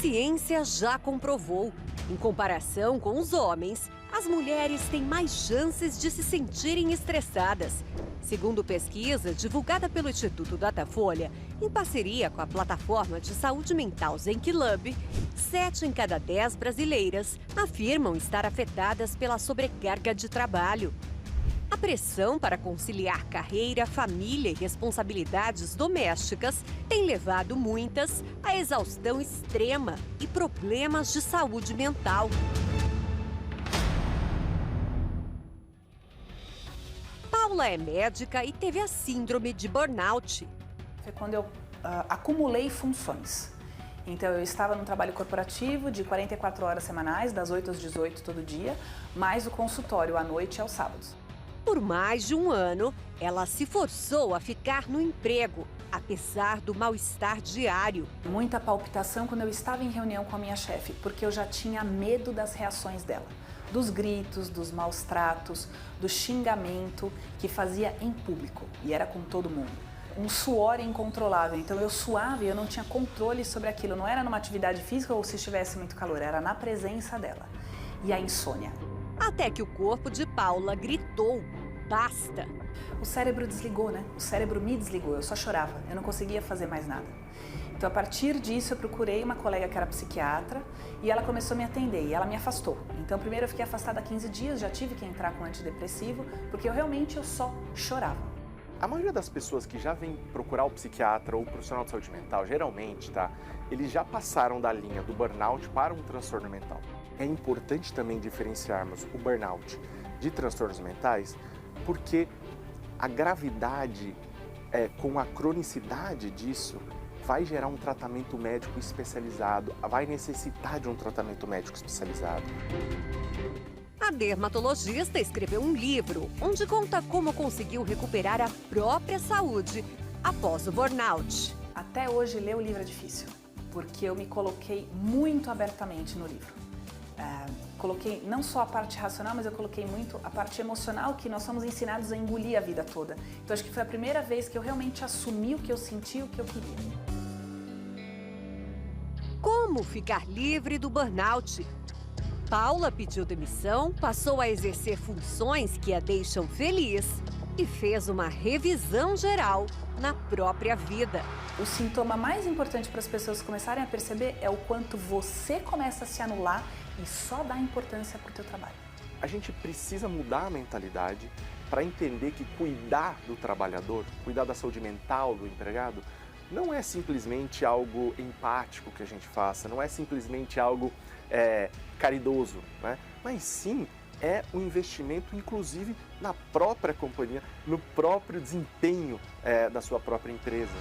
ciência já comprovou. Em comparação com os homens, as mulheres têm mais chances de se sentirem estressadas. Segundo pesquisa divulgada pelo Instituto Datafolha, em parceria com a plataforma de saúde mental Zenk Lab, 7 em cada 10 brasileiras afirmam estar afetadas pela sobrecarga de trabalho. A pressão para conciliar carreira, família e responsabilidades domésticas tem levado muitas à exaustão extrema e problemas de saúde mental. Paula é médica e teve a síndrome de burnout. Foi quando eu acumulei funções. Então, eu estava num trabalho corporativo de 44 horas semanais, das 8 às 18 todo dia, mais o consultório à noite e aos sábados. Por mais de um ano, ela se forçou a ficar no emprego, apesar do mal-estar diário. Muita palpitação quando eu estava em reunião com a minha chefe, porque eu já tinha medo das reações dela. Dos gritos, dos maus tratos, do xingamento que fazia em público, e era com todo mundo. Um suor incontrolável, então eu suava e eu não tinha controle sobre aquilo, não era numa atividade física ou se estivesse muito calor, era na presença dela. E a insônia. Até que o corpo de Paula gritou, basta! O cérebro desligou, né? O cérebro me desligou, eu só chorava, eu não conseguia fazer mais nada. Então, a partir disso, eu procurei uma colega que era psiquiatra e ela começou a me atender e ela me afastou. Então, primeiro eu fiquei afastada há 15 dias, já tive que entrar com antidepressivo, porque eu só chorava. A maioria das pessoas que já vêm procurar o psiquiatra ou o profissional de saúde mental, geralmente, eles já passaram da linha do burnout para um transtorno mental. É importante também diferenciarmos o burnout de transtornos mentais, porque a gravidade com a cronicidade disso vai gerar um tratamento médico especializado, vai necessitar de um tratamento médico especializado. A dermatologista escreveu um livro onde conta como conseguiu recuperar a própria saúde após o burnout. Até hoje, ler o livro é difícil, porque eu me coloquei muito abertamente no livro. Coloquei não só a parte racional, mas eu coloquei muito a parte emocional, que nós somos ensinados a engolir a vida toda. Então, acho que foi a primeira vez que eu realmente assumi o que eu senti e o que eu queria. Como ficar livre do burnout? Paula pediu demissão, passou a exercer funções que a deixam feliz e fez uma revisão geral na própria vida. O sintoma mais importante para as pessoas começarem a perceber é o quanto você começa a se anular e só dá importância para o teu trabalho. A gente precisa mudar a mentalidade para entender que cuidar do trabalhador, cuidar da saúde mental do empregado, não é simplesmente algo empático que a gente faça, não é simplesmente algo caridoso, né? Mas sim é um investimento, inclusive, na própria companhia, no próprio desempenho da sua própria empresa.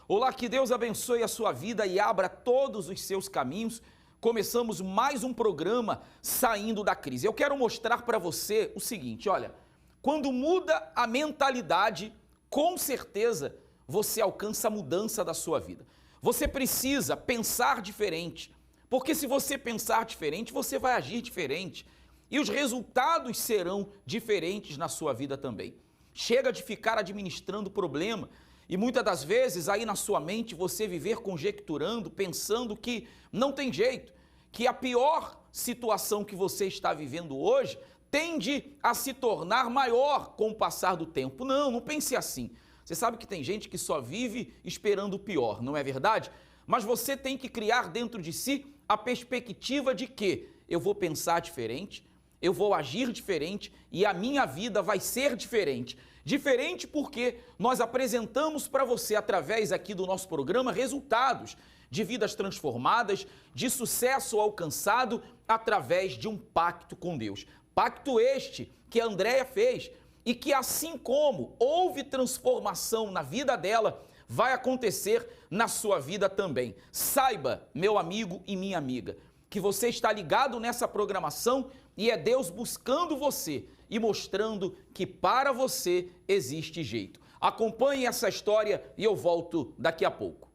Olá, que Deus abençoe a sua vida e abra todos os seus caminhos. Começamos mais um programa Saindo da Crise. Eu quero mostrar para você o seguinte, olha, quando muda a mentalidade, com certeza você alcança a mudança da sua vida. Você precisa pensar diferente, porque se você pensar diferente, você vai agir diferente e os resultados serão diferentes na sua vida também. Chega de ficar administrando problema e muitas das vezes aí na sua mente você viver conjecturando, pensando que não tem jeito, que a pior situação que você está vivendo hoje tende a se tornar maior com o passar do tempo. Não, não pense assim. Você sabe que tem gente que só vive esperando o pior, não é verdade? Mas você tem que criar dentro de si a perspectiva de que eu vou pensar diferente, eu vou agir diferente e a minha vida vai ser diferente. Diferente porque nós apresentamos para você, através aqui do nosso programa, resultados de vidas transformadas, de sucesso alcançado através de um pacto com Deus. Pacto este que a Andréia fez e que, assim como houve transformação na vida dela, vai acontecer na sua vida também. Saiba, meu amigo e minha amiga, que você está ligado nessa programação e é Deus buscando você e mostrando que para você existe jeito. Acompanhe essa história e eu volto daqui a pouco.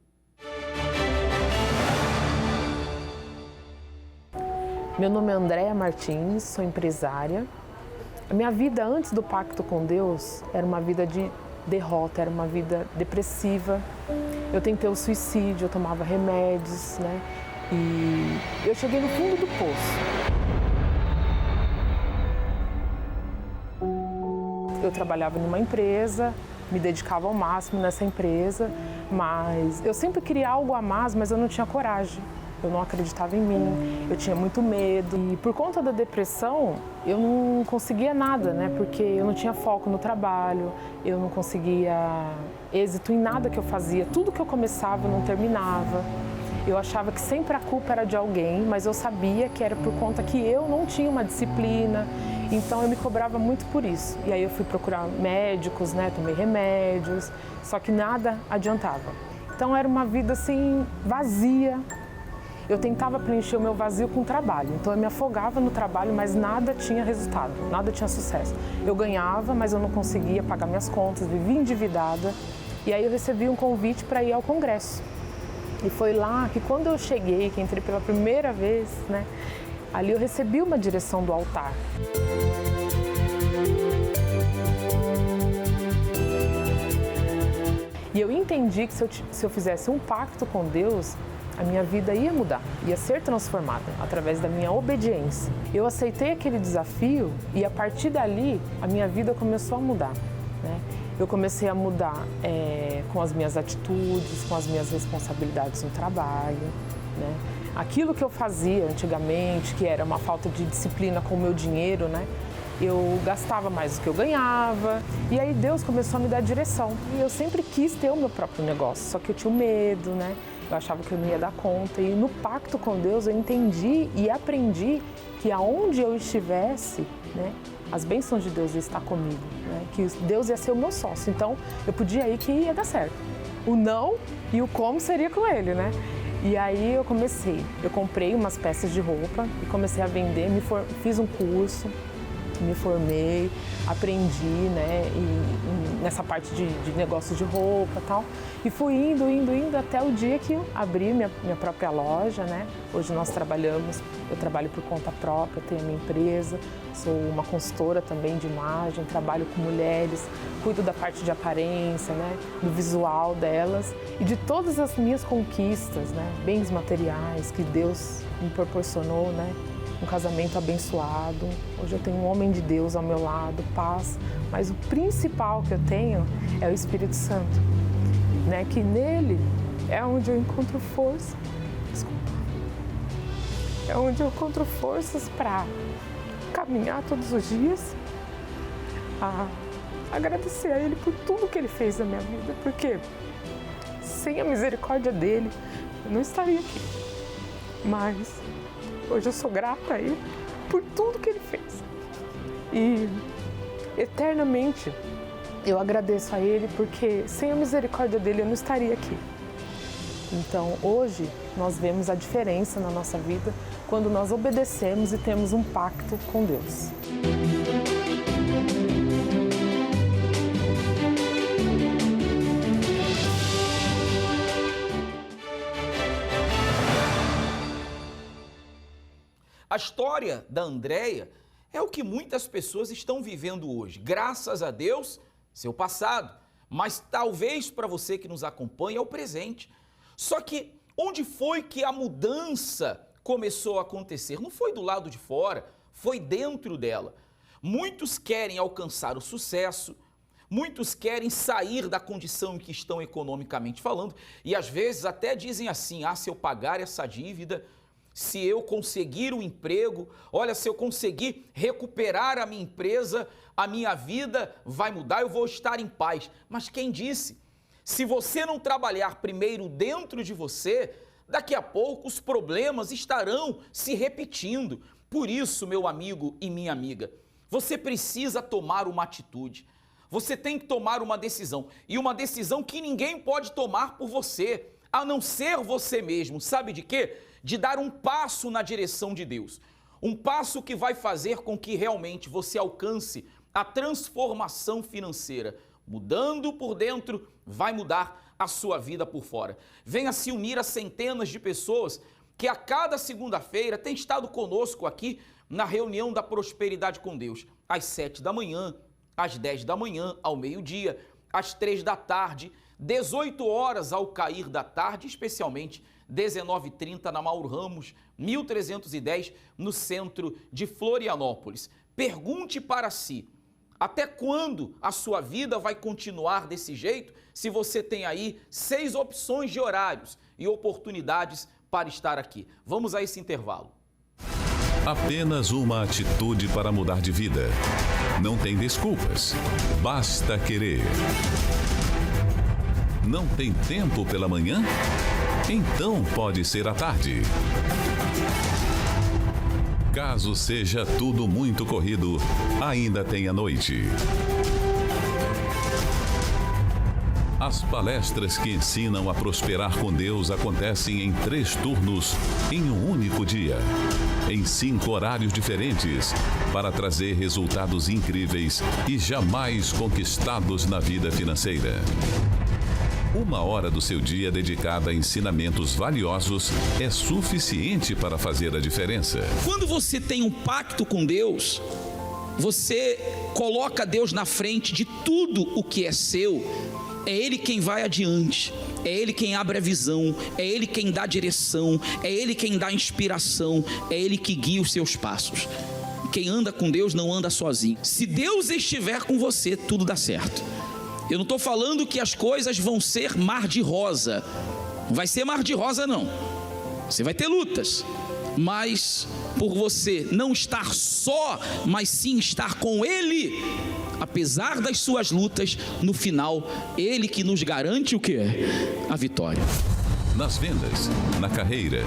Meu nome é Andréia Martins, sou empresária. A minha vida antes do pacto com Deus era uma vida de derrota, era uma vida depressiva. Eu tentei o suicídio, eu tomava remédios, né? E eu cheguei no fundo do poço. Eu trabalhava numa empresa, me dedicava ao máximo nessa empresa, mas eu sempre queria algo a mais, mas eu não tinha coragem. Eu não acreditava em mim, eu tinha muito medo. E por conta da depressão, eu não conseguia nada, né? Porque eu não tinha foco no trabalho, eu não conseguia êxito em nada que eu fazia. Tudo que eu começava, eu não terminava. Eu achava que sempre a culpa era de alguém, mas eu sabia que era por conta que eu não tinha uma disciplina. Então eu me cobrava muito por isso. E aí eu fui procurar médicos, né? Tomei remédios, só que nada adiantava. Então era uma vida assim, vazia. Eu tentava preencher o meu vazio com o trabalho, então eu me afogava no trabalho, mas nada tinha resultado, nada tinha sucesso. Eu ganhava, mas eu não conseguia pagar minhas contas, vivia endividada. E aí eu recebi um convite para ir ao congresso. E foi lá que quando eu cheguei, que entrei pela primeira vez, né, ali eu recebi uma direção do altar. E eu entendi que se eu fizesse um pacto com Deus, a minha vida ia mudar, ia ser transformada através da minha obediência. Eu aceitei aquele desafio e a partir dali a minha vida começou a mudar, né? Eu comecei a mudar com as minhas atitudes, com as minhas responsabilidades no trabalho, né? Aquilo que eu fazia antigamente, que era uma falta de disciplina com o meu dinheiro, né? Eu gastava mais do que eu ganhava, e aí Deus começou a me dar direção. E eu sempre quis ter o meu próprio negócio, só que eu tinha medo, né? Eu achava que eu não ia dar conta. E no pacto com Deus eu entendi e aprendi que aonde eu estivesse, né, as bênçãos de Deus iam estar comigo, né? Que Deus ia ser o meu sócio. Então eu podia ir que ia dar certo. O não e o como seria com ele, né? E aí eu comprei umas peças de roupa e comecei a vender, fiz um curso, me formei, aprendi, né, nessa parte de negócio de roupa e tal. E fui indo até o dia que eu abri minha própria loja, né? Hoje eu trabalho por conta própria, tenho a minha empresa, sou uma consultora também de imagem, trabalho com mulheres, cuido da parte de aparência, né, do visual delas e de todas as minhas conquistas, né, bens materiais que Deus me proporcionou, né? Um casamento abençoado. Hoje eu tenho um homem de Deus ao meu lado, paz. Mas o principal que eu tenho é o Espírito Santo, né? Que nele é onde eu encontro força. É onde eu encontro forças para caminhar todos os dias, a agradecer a Ele por tudo que Ele fez na minha vida, porque sem a misericórdia dEle eu não estaria aqui. Mas hoje eu sou grata a Ele por tudo que Ele fez. E eternamente eu agradeço a Ele porque sem a misericórdia dEle eu não estaria aqui. Então hoje nós vemos a diferença na nossa vida quando nós obedecemos e temos um pacto com Deus. A história da Andréia é o que muitas pessoas estão vivendo hoje. Graças a Deus, seu passado. Mas talvez para você que nos acompanha é o presente. Só que onde foi que a mudança começou a acontecer? Não foi do lado de fora, foi dentro dela. Muitos querem alcançar o sucesso, muitos querem sair da condição em que estão economicamente falando e às vezes até dizem assim, se eu pagar essa dívida, se eu conseguir um emprego, olha, se eu conseguir recuperar a minha empresa, a minha vida vai mudar, eu vou estar em paz. Mas quem disse? Se você não trabalhar primeiro dentro de você, daqui a pouco os problemas estarão se repetindo. Por isso, meu amigo e minha amiga, você precisa tomar uma atitude. Você tem que tomar uma decisão. E uma decisão que ninguém pode tomar por você, a não ser você mesmo. Sabe de quê? De dar um passo na direção de Deus. Um passo que vai fazer com que realmente você alcance a transformação financeira. Mudando por dentro, vai mudar a sua vida por fora. Venha se unir a centenas de pessoas que a cada segunda-feira têm estado conosco aqui na reunião da Prosperidade com Deus. Às 7 da manhã, às 10 da manhã, ao meio-dia, às 3 da tarde, 18 horas ao cair da tarde, especialmente 19h30 na Mauro Ramos, 1310, no centro de Florianópolis. Pergunte para si, até quando a sua vida vai continuar desse jeito, se você tem aí 6 opções de horários e oportunidades para estar aqui. Vamos a esse intervalo. Apenas uma atitude para mudar de vida. Não tem desculpas. Basta querer. Não tem tempo pela manhã? Então pode ser à tarde. Caso seja tudo muito corrido, ainda tem a noite. As palestras que ensinam a prosperar com Deus acontecem em 3 turnos, em um único dia, em 5 horários diferentes, para trazer resultados incríveis e jamais conquistados na vida financeira. 1 hora do seu dia dedicada a ensinamentos valiosos é suficiente para fazer a diferença. Quando você tem um pacto com Deus, você coloca Deus na frente de tudo o que é seu. É Ele quem vai adiante, é Ele quem abre a visão, é Ele quem dá direção, é Ele quem dá inspiração, é Ele que guia os seus passos. Quem anda com Deus não anda sozinho. Se Deus estiver com você, tudo dá certo. Eu não estou falando que as coisas vão ser mar de rosa. Não vai ser mar de rosa, não. Você vai ter lutas. Mas por você não estar só, mas sim estar com Ele, apesar das suas lutas, no final, Ele que nos garante o quê? A vitória. Nas vendas, na carreira,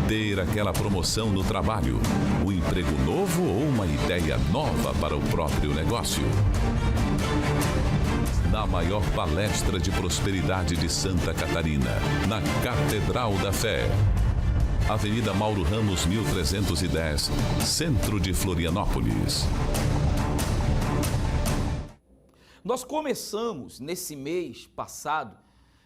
ter aquela promoção no trabalho, um emprego novo ou uma ideia nova para o próprio negócio. Na maior palestra de prosperidade de Santa Catarina, na Catedral da Fé. Avenida Mauro Ramos, 1310, centro de Florianópolis. Nós começamos nesse mês passado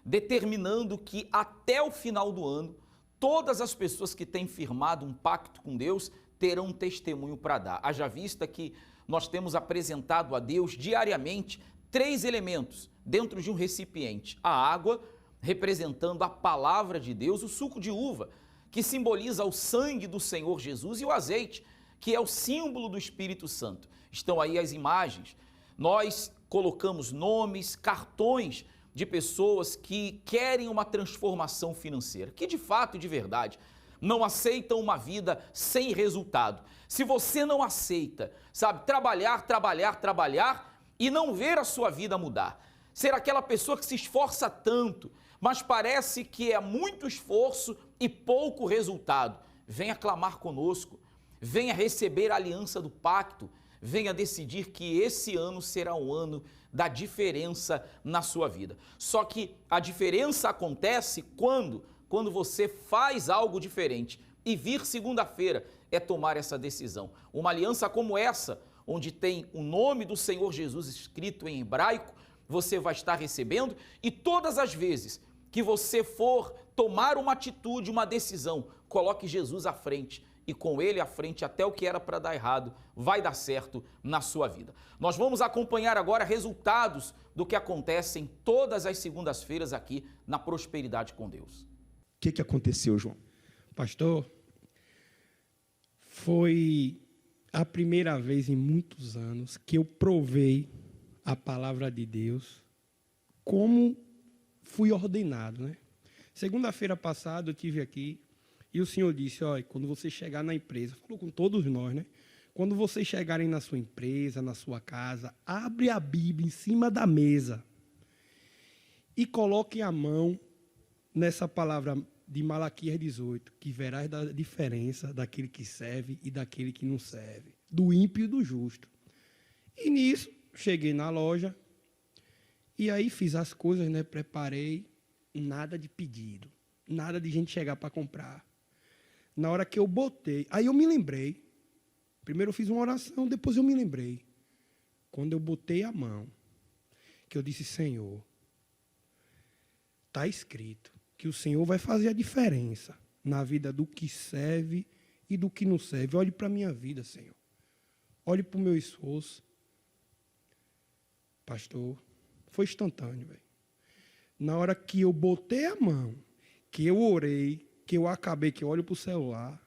determinando que até o final do ano, todas as pessoas que têm firmado um pacto com Deus terão um testemunho para dar. Haja vista que nós temos apresentado a Deus diariamente 3 elementos dentro de um recipiente. A água, representando a palavra de Deus, o suco de uva, que simboliza o sangue do Senhor Jesus, e o azeite, que é o símbolo do Espírito Santo. Estão aí as imagens. Nós colocamos nomes, cartões de pessoas que querem uma transformação financeira, que de fato e de verdade não aceitam uma vida sem resultado. Se você não aceita, sabe, trabalhar e não ver a sua vida mudar, ser aquela pessoa que se esforça tanto, mas parece que é muito esforço e pouco resultado, venha clamar conosco, venha receber a aliança do pacto, venha decidir que esse ano será um ano da diferença na sua vida. Só que a diferença acontece quando você faz algo diferente, e vir segunda-feira é tomar essa decisão. Uma aliança como essa, onde tem o nome do Senhor Jesus escrito em hebraico, você vai estar recebendo, e todas as vezes que você for tomar uma atitude, uma decisão, coloque Jesus à frente, e com Ele à frente até o que era para dar errado vai dar certo na sua vida. Nós vamos acompanhar agora resultados do que acontece em todas as segundas-feiras aqui na Prosperidade com Deus. O que aconteceu, João? Pastor, foi a primeira vez em muitos anos que eu provei a palavra de Deus como fui ordenado, né? Segunda-feira passada eu estive aqui e o Senhor disse, olha, quando você chegar na empresa, falou com todos nós, né? Quando vocês chegarem na sua empresa, na sua casa, abre a Bíblia em cima da mesa e coloque a mão nessa palavra de Malaquias 18, que verás da diferença daquele que serve e daquele que não serve, do ímpio e do justo. E nisso, cheguei na loja e aí fiz as coisas, né? Preparei, nada de pedido, nada de gente chegar para comprar. Na hora que eu botei, aí eu me lembrei, primeiro eu fiz uma oração, depois eu me lembrei, quando eu botei a mão, que eu disse, Senhor, está escrito que o Senhor vai fazer a diferença na vida do que serve e do que não serve. Olhe para a minha vida, Senhor. Olhe para o meu esforço. Pastor, foi instantâneo, velho. Na hora que eu botei a mão, que eu orei, que eu acabei, que eu olho para o celular,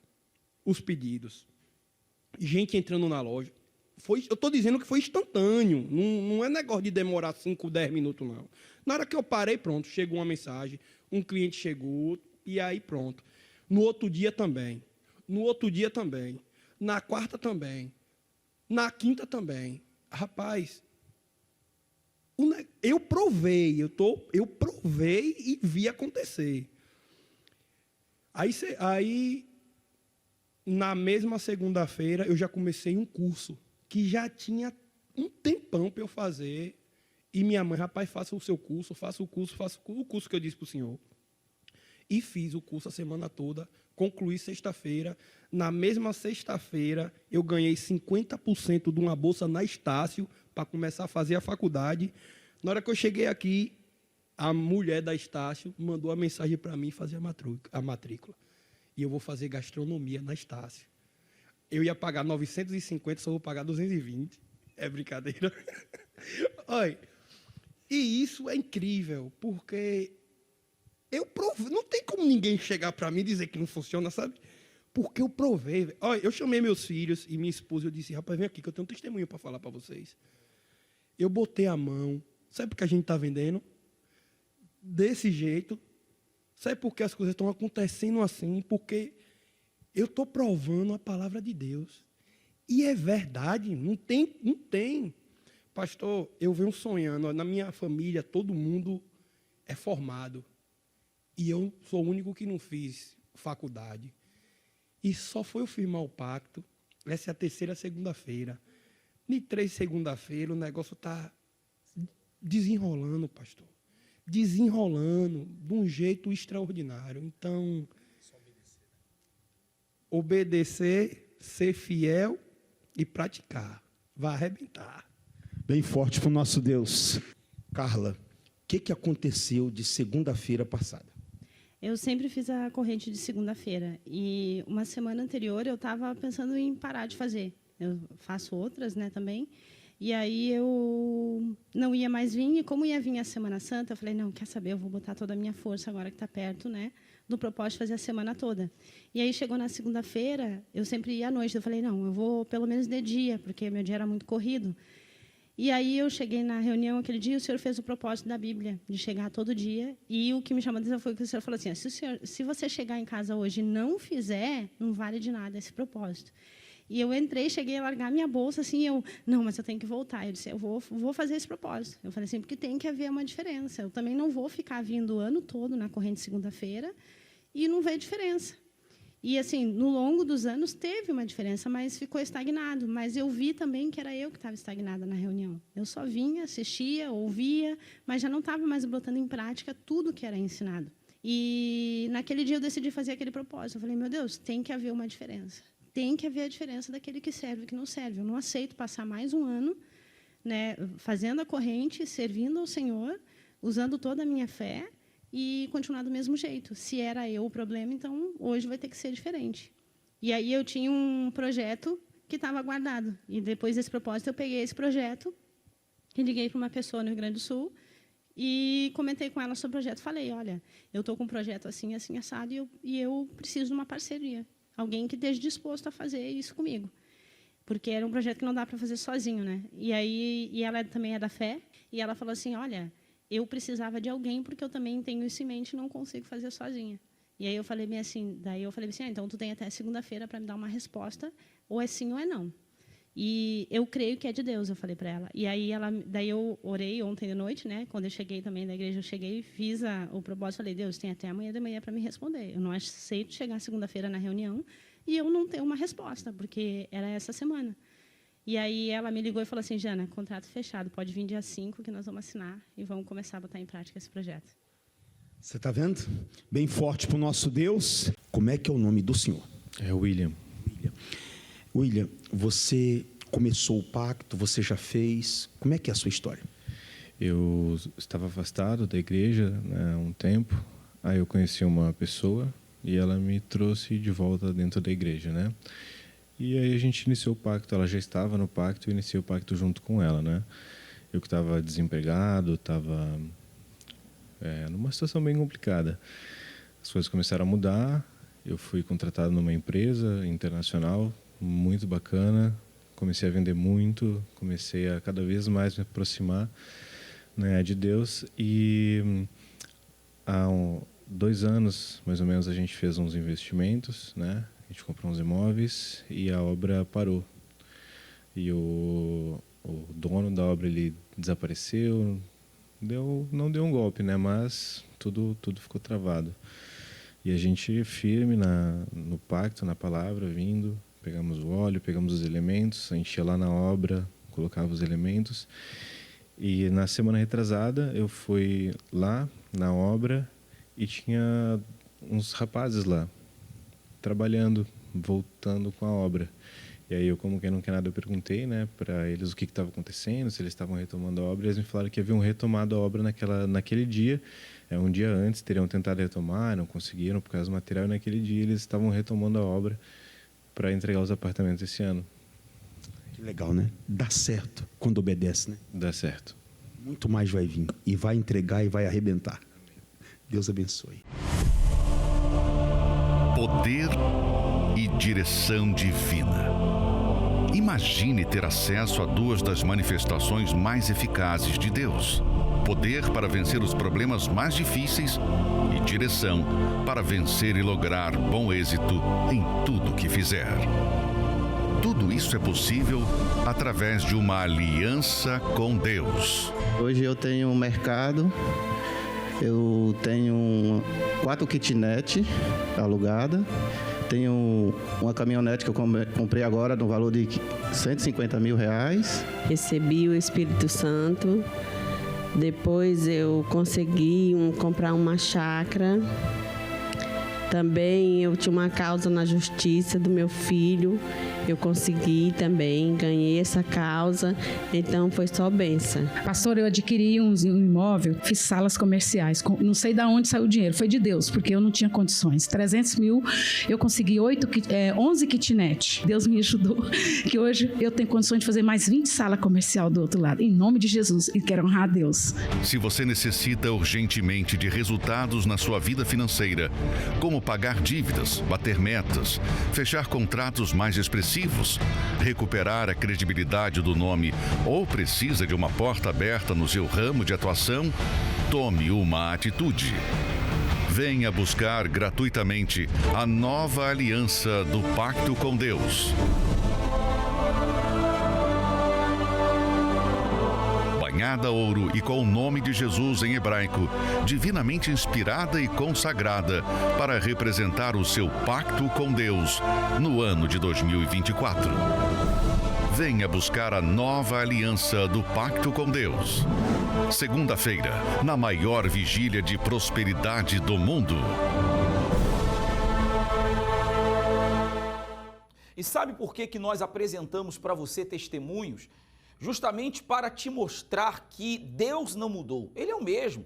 os pedidos, gente entrando na loja, eu estou dizendo que foi instantâneo, não é negócio de demorar 5, 10 minutos, não. Na hora que eu parei, pronto, chegou uma mensagem, um cliente chegou, e aí pronto. No outro dia também, na quarta também, na quinta também. Rapaz, eu provei e vi acontecer. Aí, na mesma segunda-feira, eu já comecei um curso que já tinha um tempão para eu fazer. E minha mãe, rapaz, faça o seu curso, o curso que eu disse para o senhor. E fiz o curso a semana toda, concluí sexta-feira. Na mesma sexta-feira, eu ganhei 50% de uma bolsa na Estácio para começar a fazer a faculdade. Na hora que eu cheguei aqui, a mulher da Estácio mandou a mensagem para mim fazer a matrícula. E eu vou fazer gastronomia na Estácio. Eu ia pagar 950, só vou pagar 220. É brincadeira. Olha, e isso é incrível, porque eu provei. Não tem como ninguém chegar para mim e dizer que não funciona, sabe? Porque eu provei. Olha, eu chamei meus filhos e minha esposa, eu disse, rapaz, vem aqui que eu tenho um testemunho para falar para vocês. Eu botei a mão. Sabe por que a gente está vendendo? Desse jeito. Sabe por que as coisas estão acontecendo assim? Porque eu estou provando a palavra de Deus. E é verdade, não tem. Pastor, eu venho sonhando, na minha família todo mundo é formado. E eu sou o único que não fiz faculdade. E só foi eu firmar o pacto. Essa é a terceira segunda-feira. De 3 segunda-feira, o negócio está desenrolando, pastor. Desenrolando de um jeito extraordinário. Então, obedecer, ser fiel e praticar. Vai arrebentar. Bem forte para o nosso Deus. Carla, o que aconteceu de segunda-feira passada? Eu sempre fiz a corrente de segunda-feira. E uma semana anterior eu estava pensando em parar de fazer. Eu faço outras, né, também. E aí eu não ia mais vir. E como ia vir a Semana Santa, eu falei, não, quer saber, eu vou botar toda a minha força agora que está perto, né, do propósito de fazer a semana toda. E aí chegou na segunda-feira, eu sempre ia à noite. Eu falei, não, eu vou pelo menos de dia, porque meu dia era muito corrido. E aí eu cheguei na reunião aquele dia, o senhor fez o propósito da Bíblia, de chegar todo dia. E o que me chamou a atenção foi que o senhor falou assim, se você chegar em casa hoje e não fizer, não vale de nada esse propósito. E eu entrei, cheguei a largar minha bolsa, assim, não, mas eu tenho que voltar. Eu disse, eu vou fazer esse propósito. Eu falei assim, porque tem que haver uma diferença. Eu também não vou ficar vindo o ano todo na corrente segunda-feira e não ver diferença. E, assim, no longo dos anos teve uma diferença, mas ficou estagnado. Mas eu vi também que era eu que estava estagnada na reunião. Eu só vinha, assistia, ouvia, mas já não estava mais botando em prática tudo que era ensinado. E, naquele dia, eu decidi fazer aquele propósito. Eu falei, meu Deus, tem que haver uma diferença. Tem que haver a diferença daquele que serve e que não serve. Eu não aceito passar mais um ano, né, fazendo a corrente, servindo ao Senhor, usando toda a minha fé e continuar do mesmo jeito. Se era eu o problema, então hoje vai ter que ser diferente. E aí eu tinha um projeto que estava guardado. E depois desse propósito, eu peguei esse projeto e liguei para uma pessoa no Rio Grande do Sul e comentei com ela sobre o projeto. Falei, olha, eu estou com um projeto assim, assim, assado, e eu preciso de uma parceria. Alguém que esteja disposto a fazer isso comigo. Porque era um projeto que não dá para fazer sozinho, né? E ela também é da fé, e ela falou assim, olha, eu precisava de alguém porque eu também tenho isso em mente e não consigo fazer sozinha. E aí eu falei bem assim, então tu tem até segunda-feira para me dar uma resposta, ou é sim ou é não. E eu creio que é de Deus, eu falei para ela. E aí daí eu orei ontem de noite, né? Quando eu cheguei também da igreja, eu cheguei, fiz o propósito, falei, Deus, tem até amanhã de manhã para me responder. Eu não aceito chegar segunda-feira na reunião e eu não ter uma resposta, porque era essa semana. E aí ela me ligou e falou assim, Jana, contrato fechado, pode vir dia 5 que nós vamos assinar e vamos começar a botar em prática esse projeto. Você está vendo? Bem forte para o nosso Deus. Como é que é o nome do senhor? É William. William, você começou o pacto, você já fez. Como é que é a sua história? Eu estava afastado da igreja, né, há um tempo. Aí eu conheci uma pessoa e ela me trouxe de volta dentro da igreja, né? E aí a gente iniciou o pacto. Ela já estava no pacto, eu iniciei o pacto junto com ela, né? Eu que estava desempregado, estava numa situação bem complicada. As coisas começaram a mudar, eu fui contratado numa empresa internacional muito bacana, comecei a vender muito, comecei a cada vez mais me aproximar, né, de Deus. E há 2 anos, mais ou menos, a gente fez uns investimentos, né? A gente comprou uns imóveis e a obra parou. E o dono da obra, ele desapareceu, não deu um golpe, né? Mas tudo ficou travado. E a gente firme no pacto, na palavra, vindo, pegamos o óleo, pegamos os elementos, a gente ia lá na obra, colocava os elementos. E na semana retrasada eu fui lá na obra e tinha uns rapazes lá, trabalhando, voltando com a obra. E aí eu, como quem não quer nada, eu perguntei, né, para eles o que estava acontecendo, se eles estavam retomando a obra. E eles me falaram que haviam retomado a obra naquele dia. Um dia antes teriam tentado retomar, não conseguiram por causa do material. E naquele dia eles estavam retomando a obra para entregar os apartamentos esse ano. Que legal, né? Dá certo quando obedece, né? Dá certo. Muito mais vai vir. E vai entregar e vai arrebentar. Deus abençoe. Poder e direção divina. Imagine ter acesso a 2 das manifestações mais eficazes de Deus. Poder para vencer os problemas mais difíceis e direção para vencer e lograr bom êxito em tudo que fizer. Tudo isso é possível através de uma aliança com Deus. Hoje eu tenho um mercado, eu tenho 4 kitnet alugadas, tenho uma caminhonete que eu comprei agora no valor de R$150 mil. Recebi o Espírito Santo, depois eu consegui comprar uma chácara. Também eu tinha uma causa na justiça do meu filho, eu consegui também, ganhei essa causa, então foi só bênção. Pastor, eu adquiri um imóvel, fiz salas comerciais, não sei de onde saiu o dinheiro, foi de Deus, porque eu não tinha condições. 300 mil, eu consegui 11 kitnet. Deus me ajudou, que hoje eu tenho condições de fazer mais 20 salas comerciais do outro lado, em nome de Jesus, e quero honrar a Deus. Se você necessita urgentemente de resultados na sua vida financeira, como pagar dívidas, bater metas, fechar contratos mais expressivos, recuperar a credibilidade do nome ou precisa de uma porta aberta no seu ramo de atuação, tome uma atitude. Venha buscar gratuitamente a nova aliança do Pacto com Deus. Banhada ouro e com o nome de Jesus em hebraico, divinamente inspirada e consagrada para representar o seu pacto com Deus no ano de 2024. Venha buscar a nova aliança do Pacto com Deus. Segunda-feira, na maior vigília de prosperidade do mundo. E sabe por que nós apresentamos para você testemunhos? Justamente para te mostrar que Deus não mudou, Ele é o mesmo.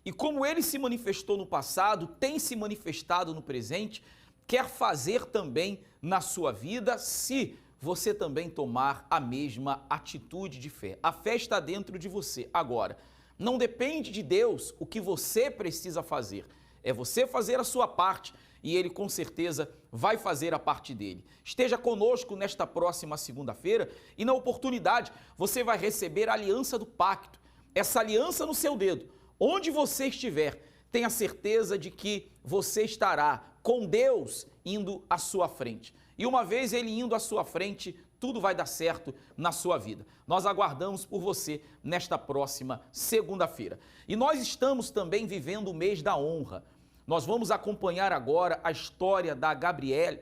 E como Ele se manifestou no passado, tem se manifestado no presente, quer fazer também na sua vida, se você também tomar a mesma atitude de fé. A fé está dentro de você. Agora, não depende de Deus o que você precisa fazer. É você fazer a sua parte e Ele com certeza vai fazer a parte dele. Esteja conosco nesta próxima segunda-feira e na oportunidade você vai receber a aliança do pacto. Essa aliança no seu dedo. Onde você estiver, tenha certeza de que você estará com Deus indo à sua frente. E uma vez Ele indo à sua frente, tudo vai dar certo na sua vida. Nós aguardamos por você nesta próxima segunda-feira. E nós estamos também vivendo o mês da honra. Nós vamos acompanhar agora a história da Gabriele,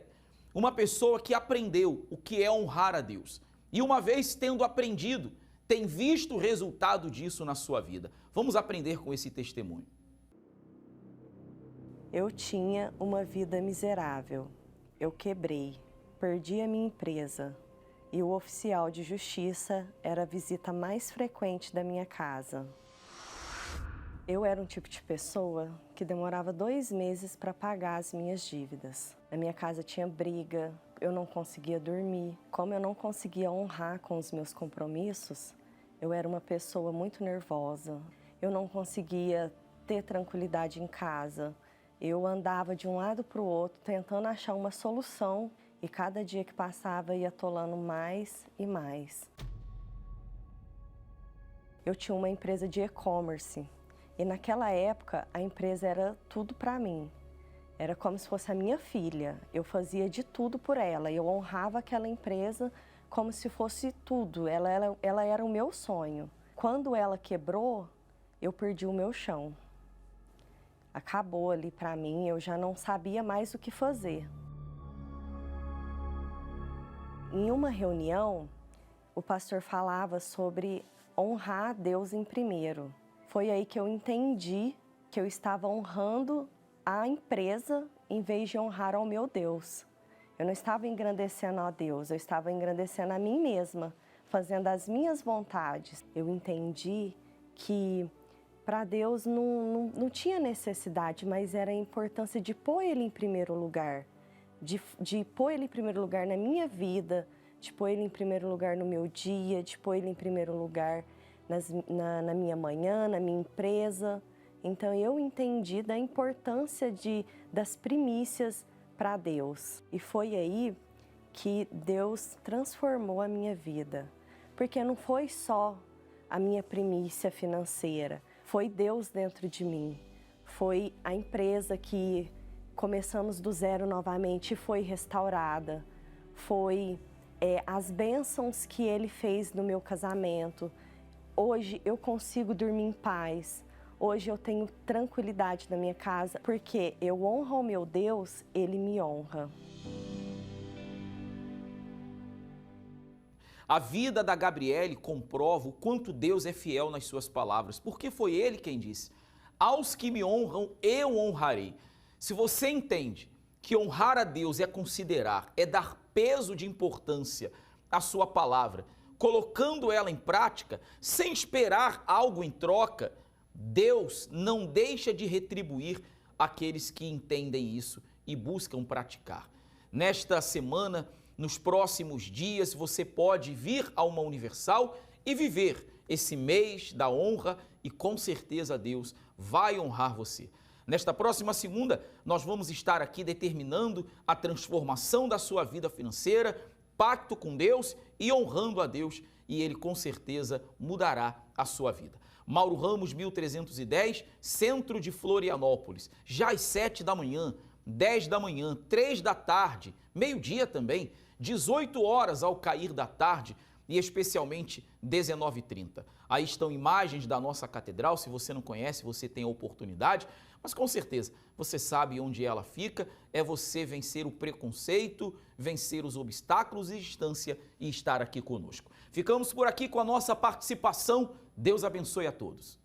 uma pessoa que aprendeu o que é honrar a Deus. E uma vez tendo aprendido, tem visto o resultado disso na sua vida. Vamos aprender com esse testemunho. Eu tinha uma vida miserável. Eu quebrei, perdi a minha empresa e o oficial de justiça era a visita mais frequente da minha casa. Eu era um tipo de pessoa que demorava 2 meses para pagar as minhas dívidas. Na minha casa tinha briga, eu não conseguia dormir. Como eu não conseguia honrar com os meus compromissos, Eu era uma pessoa muito nervosa, eu não conseguia ter tranquilidade em casa. Eu andava de um lado para o outro tentando achar uma solução e cada dia que passava ia atolando mais e mais. Eu tinha uma empresa de e-commerce e naquela época a empresa era tudo para mim. Era como se fosse a minha filha, eu fazia de tudo por ela, eu honrava aquela empresa como se fosse tudo, ela era o meu sonho. Quando ela quebrou, eu perdi o meu chão. Acabou ali para mim, eu já não sabia mais o que fazer. Em uma reunião, o pastor falava sobre honrar a Deus em primeiro. Foi aí que eu entendi que eu estava honrando a empresa em vez de honrar ao meu Deus. Eu não estava engrandecendo a Deus, eu estava engrandecendo a mim mesma, fazendo as minhas vontades. Eu entendi que para Deus não tinha necessidade, mas era a importância de pôr Ele em primeiro lugar, de pôr Ele em primeiro lugar na minha vida, de pôr Ele em primeiro lugar no meu dia, de pôr Ele em primeiro lugar na minha manhã, na minha empresa. Então eu entendi da importância das primícias para Deus. E foi aí que Deus transformou a minha vida. Porque não foi só a minha primícia financeira, foi Deus dentro de mim. Foi a empresa que começamos do zero novamente e foi restaurada. Foi as bênçãos que Ele fez no meu casamento. Hoje eu consigo dormir em paz. Hoje eu tenho tranquilidade na minha casa, porque eu honro ao meu Deus, Ele me honra. A vida da Gabriele comprova o quanto Deus é fiel nas suas palavras, porque foi Ele quem disse: aos que me honram, eu honrarei. Se você entende que honrar a Deus é considerar, é dar peso de importância à sua palavra, colocando ela em prática, sem esperar algo em troca, Deus não deixa de retribuir aqueles que entendem isso e buscam praticar. Nesta semana, nos próximos dias, você pode vir a uma Universal e viver esse mês da honra e com certeza Deus vai honrar você. Nesta próxima segunda, nós vamos estar aqui determinando a transformação da sua vida financeira, pacto com Deus e honrando a Deus, e Ele com certeza mudará a sua vida. Mauro Ramos, 1310, centro de Florianópolis, já às 7 da manhã, 10 da manhã, 3 da tarde, meio-dia também, 18 horas ao cair da tarde e especialmente 19h30. Aí estão imagens da nossa catedral, se você não conhece, você tem a oportunidade, mas com certeza você sabe onde ela fica, é você vencer o preconceito, vencer os obstáculos e distância e estar aqui conosco. Ficamos por aqui com a nossa participação. Deus abençoe a todos.